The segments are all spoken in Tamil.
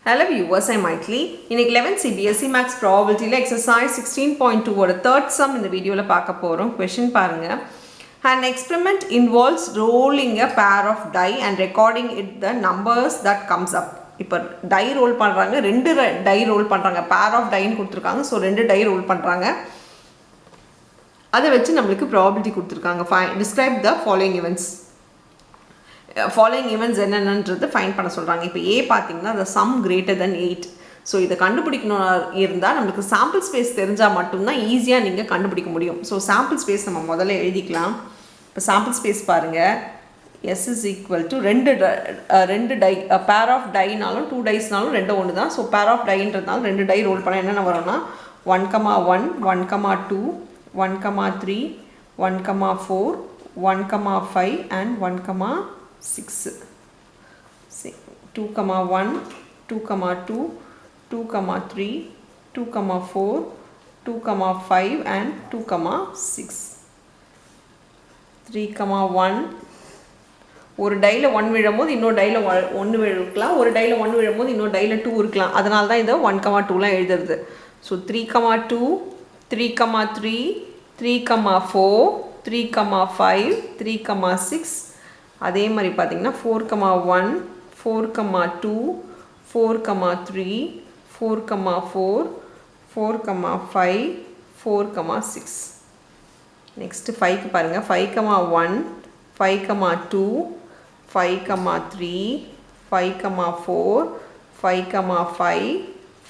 Hello viewers, I'm Maithili. இன்னைக்கு 11th CBSE Maths Probability exercise 16.2 ஓட third sum இந்த வீடியோல பார்க்க போறோம். Question பாருங்க. An experiment involves rolling a pair of die and recording it the numbers that comes up. இப்போ die roll பண்றாங்க, ரெண்டு die roll பண்றாங்க. pair of die ன்னு கொடுத்திருக்காங்க. So ரெண்டு die roll பண்றாங்க. அதை வச்சு நமக்கு probability கொடுத்திருக்காங்க. Describe the following events என்னன்றது ஃபைண்ட் பண்ண சொல்றாங்க. இப்போ A பாத்தீங்கன்னா the sum greater than 8. So இதை கண்டுபிடிக்கணும் இருந்தால் நம்மளுக்கு சாம்பிள் ஸ்பேஸ் தெரிஞ்சால் மட்டும்தான் ஈஸியாக நீங்கள் கண்டுபிடிக்க முடியும். ஸோ சாம்பிள் ஸ்பேஸ் நம்ம முதல்ல எழுதிக்கலாம். இப்போ சாம்பிள் ஸ்பேஸ் பாருங்கள். S is equal to ரெண்டு டை பேர் ஆஃப் டைனாலும் 2 டைஸ்னாலும் ரெண்டு ஒன்று தான். ஸோ பேர் ஆஃப் டைன்றதுனால ரெண்டு டை ரோல் பண்ணால் என்னென்ன வரும்னா 1,1 1,2 1,3 1,4 1,5 and 1,6 2,1 2,2 2,3 2,4 2,5 and 2,6 3,1 ஒரு டைல 1 விழும்போது இன்னொரு டைல 1 விழுக்கலாம், ஒரு டைல 1 விழும்போது இன்னொரு டைல 2 இருக்கலாம். அதனால தான் இதை 1,2லாம் எழுதுறது. ஸோ 3,2 3,3 3,4 3,5 3,6 அதே மாதிரி பார்த்தீங்கன்னா 4,1 4,2 4,3 4,4 4,5 4,6 நெக்ஸ்ட் 5க்கு பாருங்கள். 5,1 5,2 5,3 5,4 5,5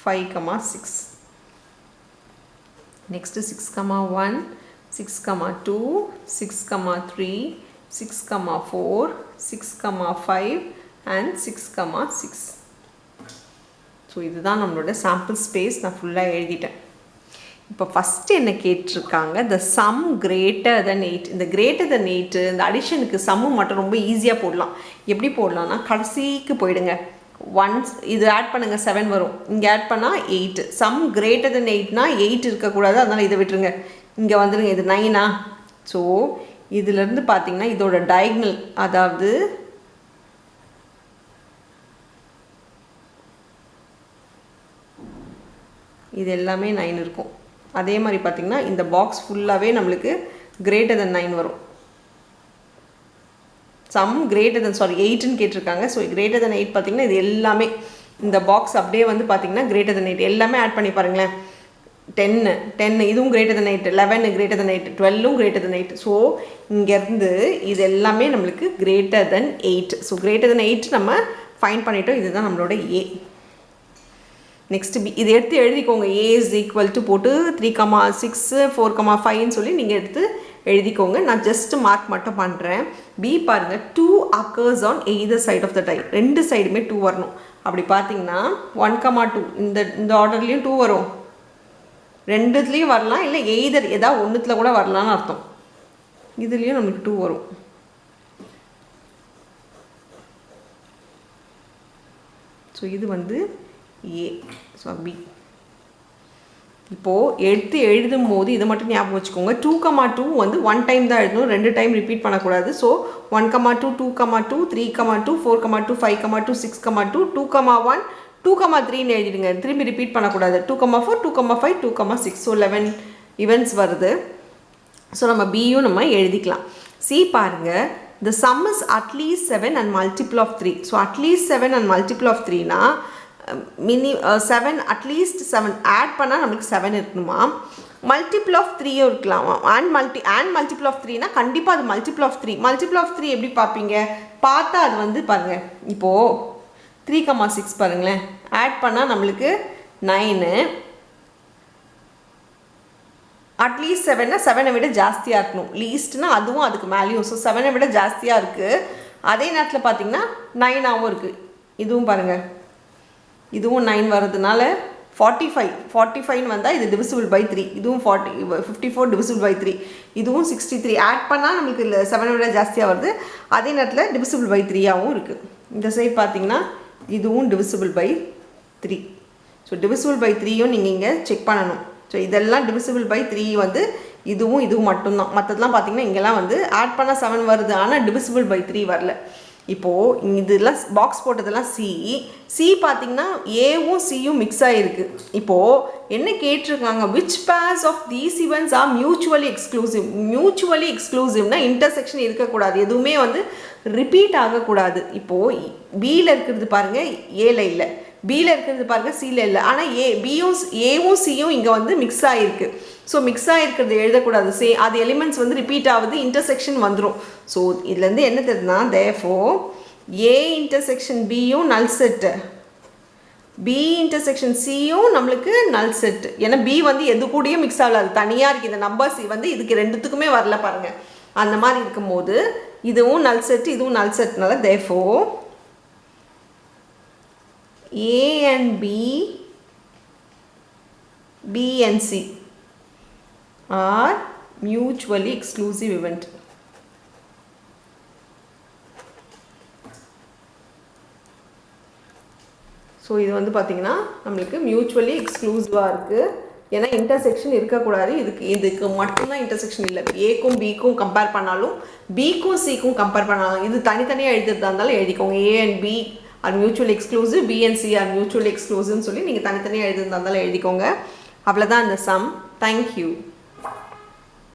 5,6 நெக்ஸ்ட் 6,1 6,2 6,3 6,4 6,5 and 6,6 ஸோ இதுதான் நம்மளோட சாம்பிள் ஸ்பேஸ். நான் ஃபுல்லாக எழுதிட்டேன். இப்போ ஃபஸ்ட்டு என்ன கேட்டிருக்காங்க, த சம் கிரேட்டர் தென் 8. இந்த கிரேட்டர் தென் 8 இந்த அடிஷனுக்கு சம்மு மட்டும் ரொம்ப ஈஸியாக போடலாம். எப்படி போடலாம்னா கடைசிக்கு போயிடுங்க. ஒன்ஸ் இது ஆட் பண்ணுங்கள் 7 வரும். இங்கே ஆட் பண்ணால் 8. சம் கிரேட்டர் தென் 8னா 8 இருக்கக்கூடாது, அதனால் இதை விட்டுருங்க. இங்கே வந்துடுங்க. இது 9ஆ? ஸோ இதிலேருந்து பார்த்தீங்கன்னா இதோட டயக்னல், அதாவது இது எல்லாமே 9 இருக்கும். அதே மாதிரி பார்த்தீங்கன்னா இந்த பாக்ஸ் ஃபுல்லாகவே நம்மளுக்கு கிரேட்டர் தென் 9 வரும். சம் கிரேட்டர் தென் 8ன்னு கேட்டிருக்காங்க. ஸோ கிரேட்டர் தென் 8 பார்த்தீங்கன்னா இது எல்லாமே இந்த பாக்ஸ் அப்படியே வந்து பார்த்தீங்கன்னா கிரேட்டர் தென் 8 எல்லாமே ஆட் பண்ணி பாருங்களேன். 10 இதுவும் greater than 8, 11 greater than 8, 12 greater than 8. So இங்கேருந்து இது எல்லாமே நம்மளுக்கு greater than 8. So greater than 8 நம்ம ஃபைண்ட் பண்ணிட்டோம். இதுதான் நம்மளோட A. Next B. இதை எடுத்து எழுதிக்கோங்க. A is equal to போட்டு 3,6 4,5ன்னு சொல்லி நீங்கள் எடுத்து எழுதிக்கோங்க. நான் ஜஸ்ட் மார்க் மட்டும் பண்ணுறேன். B பாருங்கள். 2 occurs on either side of the die. ரெண்டு சைடுமே 2 வரணும். அப்படி பார்த்தீங்கன்னா 1,2 இந்த ஆர்டர்லேயும் 2 வரும். ரெண்டுத்துலேயும் வரலாம், இல்லை எய்தர் ஏதாவது ஒன்றுத்தில் கூட வரலான்னு அர்த்தம். இதுலேயும் நமக்கு 2 வரும். ஸோ இது வந்து A. So B. இப்போது எடுத்து எழுதும் போது இதை மட்டும் ஞாபகம் வச்சுக்கோங்க. 2,2 வந்து 1 டைம் தான் எழுதணும், 2 டைம் ரிப்பீட் பண்ணக்கூடாது. ஸோ 1,2 2,2 3,2 4,2 5,2 6,2 2,1 2,3ன்னு எழுதிடுங்க. திரும்பி ரிப்பீட் பண்ணக்கூடாது. 2,4 2,5 2,6 ஸோ 11 ஈவெண்ட்ஸ் வருது. ஸோ நம்ம பியும் நம்ம எழுதிக்கலாம். சி பாருங்கள். the sum is at least 7 and multiple of 3. So at least 7 and multiple of 3னா 7 at least 7 ஆட் பண்ணால் நம்மளுக்கு 7 இருக்கணுமா. மல்டிபிள் ஆஃப் 3யும் இருக்கலாம். அண்ட் மல்டிபிள் ஆஃப் 3னா கண்டிப்பாக அது மல்டிபிள் ஆஃப் 3. மல்டிபிள் ஆஃப் 3 எப்படி பார்ப்பீங்க? பார்த்தா அது வந்து பாருங்கள். இப்போது 3,6 பாருங்களேன். ஆட் பண்ணால் நம்மளுக்கு 9. அட்லீஸ்ட் 7னா 7ஐ விட ஜாஸ்தியாக இருக்கணும். லீஸ்ட்னா அதுவும் அதுக்கு மேலேயும். ஸோ 7ஐ விட ஜாஸ்தியாக இருக்குது. அதே நேரத்தில் பார்த்தீங்கன்னா 9ஆகவும் இருக்குது. இதுவும் பாருங்கள், இதுவும் 9 வர்றதுனால 45ன்னு வந்தால் இது டிவிசிபிள் பை 3. இதுவும் 54 டிவிசிபிள் பை 3. இதுவும் 63. ஆட் பண்ணால் நம்மளுக்கு இல்லை 7ஐ விட ஜாஸ்தியாக வருது. அதே நேரத்தில் டிவிசிபிள் பை 3ஆகவும் இருக்குது. இந்த சைட் பார்த்தீங்கன்னா இதுவும் divisible by 3. So divisible by 3யும் நீங்கள் இங்கே செக் பண்ணணும். ஸோ இதெல்லாம் டிவிசிபிள் பை 3 வந்து இதுவும் மட்டும்தான். மற்றதெல்லாம் பார்த்தீங்கன்னா இங்கெல்லாம் வந்து ஆட் பண்ணால் 7 வருது, ஆனால் டிவிசிபிள் பை 3 வரல. இப்போது இதெல்லாம் பாக்ஸ் போட்டதெல்லாம் சி பார்த்தீங்கன்னா ஏவும் சியும் மிக்ஸ் ஆகிருக்கு. இப்போது என்ன கேட்டிருக்காங்க, which pairs of these events are mutually exclusive. Mutually எக்ஸ்க்ளூசிவ்னா இன்டர்செக்ஷன் இருக்கக்கூடாது, எதுவுமே வந்து ரிப்பீட் ஆகக்கூடாது. இப்போது பியில் இருக்கிறது பாருங்கள் ஏல இல்லை, பியில் இருக்கிறது பாருங்கள் சியில் இல்லை, ஆனால் ஏவும் சியும் இங்கே வந்து மிக்ஸ் ஆகிருக்கு. ஸோ மிக்ஸ் ஆகிருக்கிறது எழுதக்கூடாது, அது எலிமெண்ட்ஸ் வந்து ரிப்பீட் ஆகுது, இன்டர்செக்ஷன் வந்துடும். ஸோ இதுலேருந்து என்ன தெரியுதுன்னா, தேர்ஃபோர் ஏ இன்டர்செக்ஷன் பியும் நல் செட்டு, பி இன்டர்செக்ஷன் சியும் நம்மளுக்கு நல் செட்டு. ஏன்னா பி வந்து எது கூடயும் மிக்ஸ் ஆகலாது, தனியாக இருக்குது. இந்த நம்பர்ஸ் வந்து இதுக்கு ரெண்டுத்துக்குமே வரல பாருங்கள். அந்த மாதிரி இருக்கும்போது இதுவும் நல் செட்டு இதுவும் நல் செட்னால therefore A and B, B and C are mutually exclusive event. So இது வந்து பார்த்திங்கன்னா நம்மளுக்கு மியூச்சுவலி எக்ஸ்க்ளூசிவாக இருக்குது. ஏன்னா இன்டர்செக்ஷன் இருக்கக்கூடாது, இதுக்கு மட்டும்தான் இன்டர்செக்ஷன் இல்லை. ஏக்கும் பிக்கும் கம்பேர் பண்ணாலும் பிக்கும் சிக்கும் கம்பேர் பண்ணாலும் இது தனித்தனியாக எழுதுறதா இருந்தாலும் எழுதிக்கோங்க. A and B are mutually exclusive, B and C are mutually exclusive சொல்லி நீங்கள் தனித்தனியாக எழுதுறதா இருந்தாலும் எழுதிக்கோங்க. அவ்வளோதான் இந்த சம். தேங்க்யூ.